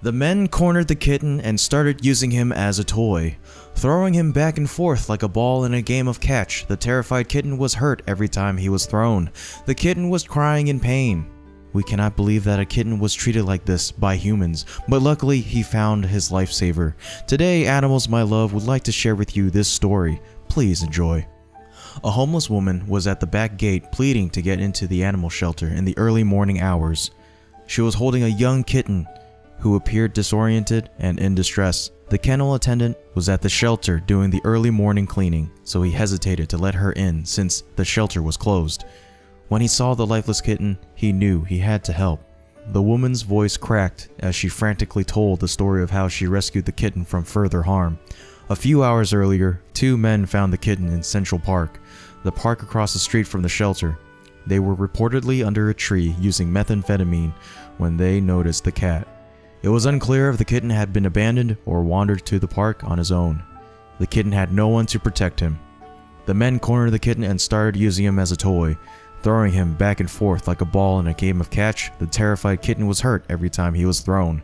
The men cornered the kitten and started using him as a toy, throwing him back and forth like a ball in a game of catch. The terrified kitten was hurt every time he was thrown. The kitten was crying in pain. We cannot believe that a kitten was treated like this by humans, but luckily he found his lifesaver. Today, Animals My Love would like to share with you this story. Please enjoy. A homeless woman was at the back gate pleading to get into the animal shelter in the early morning hours. She was holding a young kitten who appeared disoriented and in distress. The kennel attendant was at the shelter doing the early morning cleaning, so he hesitated to let her in since the shelter was closed. When he saw the lifeless kitten, he knew he had to help. The woman's voice cracked as she frantically told the story of how she rescued the kitten from further harm. A few hours earlier, two men found the kitten in Central Park, the park across the street from the shelter. They were reportedly under a tree using methamphetamine when they noticed the cat. It was unclear if the kitten had been abandoned or wandered to the park on his own. The kitten had no one to protect him. The men cornered the kitten and started using him as a toy, throwing him back and forth like a ball in a game of catch. The terrified kitten was hurt every time he was thrown.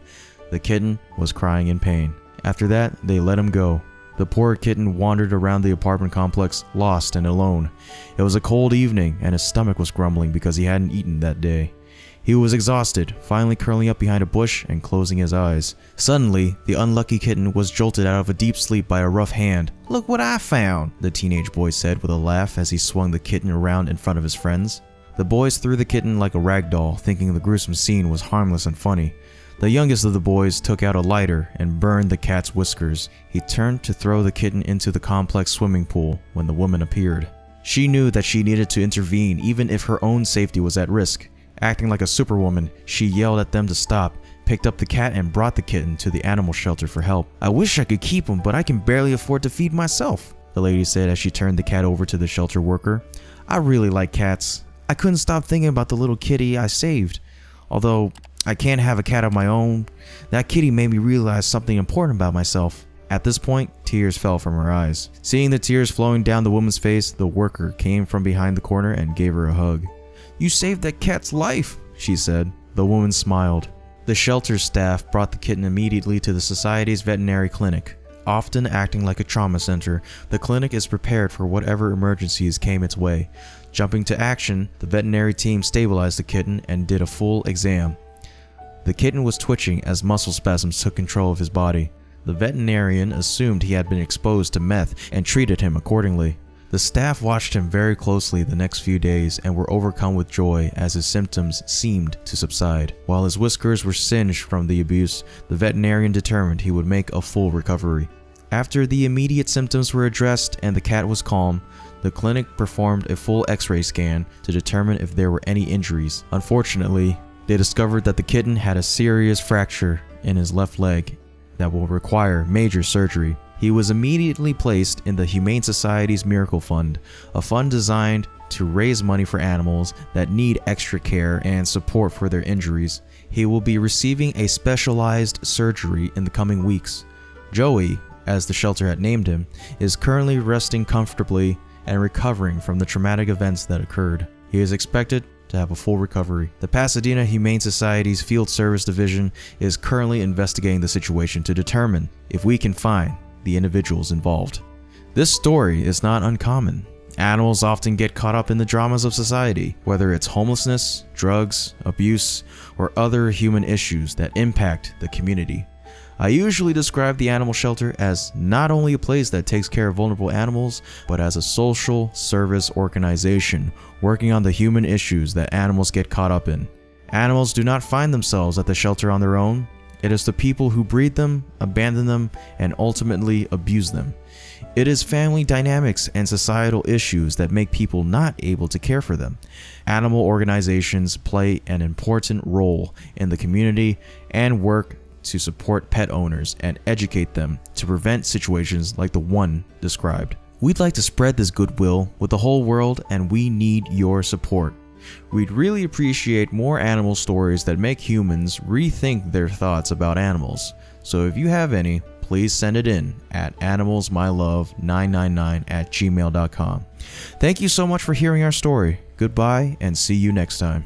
The kitten was crying in pain. After that, they let him go. The poor kitten wandered around the apartment complex, lost and alone. It was a cold evening, and his stomach was grumbling because he hadn't eaten that day. He was exhausted, finally curling up behind a bush and closing his eyes. Suddenly, the unlucky kitten was jolted out of a deep sleep by a rough hand. "Look what I found," the teenage boy said with a laugh as he swung the kitten around in front of his friends. The boys threw the kitten like a rag doll, thinking the gruesome scene was harmless and funny. The youngest of the boys took out a lighter and burned the cat's whiskers. He turned to throw the kitten into the complex swimming pool when the woman appeared. She knew that she needed to intervene even if her own safety was at risk. Acting like a superwoman, she yelled at them to stop, picked up the cat and brought the kitten to the animal shelter for help. "I wish I could keep him, but I can barely afford to feed myself," the lady said as she turned the cat over to the shelter worker. "I really like cats. I couldn't stop thinking about the little kitty I saved. Although I can't have a cat of my own, that kitty made me realize something important about myself." At this point, tears fell from her eyes. Seeing the tears flowing down the woman's face, the worker came from behind the corner and gave her a hug. "You saved that cat's life," she said. The woman smiled. The shelter staff brought the kitten immediately to the Society's veterinary clinic. Often acting like a trauma center, the clinic is prepared for whatever emergencies came its way. Jumping to action, the veterinary team stabilized the kitten and did a full exam. The kitten was twitching as muscle spasms took control of his body. The veterinarian assumed he had been exposed to meth and treated him accordingly. The staff watched him very closely the next few days and were overcome with joy as his symptoms seemed to subside. While his whiskers were singed from the abuse, the veterinarian determined he would make a full recovery. After the immediate symptoms were addressed and the cat was calm, the clinic performed a full X-ray scan to determine if there were any injuries. Unfortunately, they discovered that the kitten had a serious fracture in his left leg that will require major surgery. He was immediately placed in the Humane Society's Miracle Fund, a fund designed to raise money for animals that need extra care and support for their injuries. He will be receiving a specialized surgery in the coming weeks. Joey, as the shelter had named him, is currently resting comfortably and recovering from the traumatic events that occurred. He is expected to have a full recovery. The Pasadena Humane Society's Field Service Division is currently investigating the situation to determine if we can find the individuals involved. This story is not uncommon. Animals often get caught up in the dramas of society, whether it's homelessness, drugs, abuse, or other human issues that impact the community. I usually describe the animal shelter as not only a place that takes care of vulnerable animals, but as a social service organization working on the human issues that animals get caught up in. Animals do not find themselves at the shelter on their own. It is the people who breed them, abandon them, and ultimately abuse them. It is family dynamics and societal issues that make people not able to care for them. Animal organizations play an important role in the community and work to support pet owners and educate them to prevent situations like the one described. We'd like to spread this goodwill with the whole world, and we need your support. We'd really appreciate more animal stories that make humans rethink their thoughts about animals. So if you have any, please send it in at animalsmylove999@gmail.com. Thank you so much for hearing our story. Goodbye and see you next time.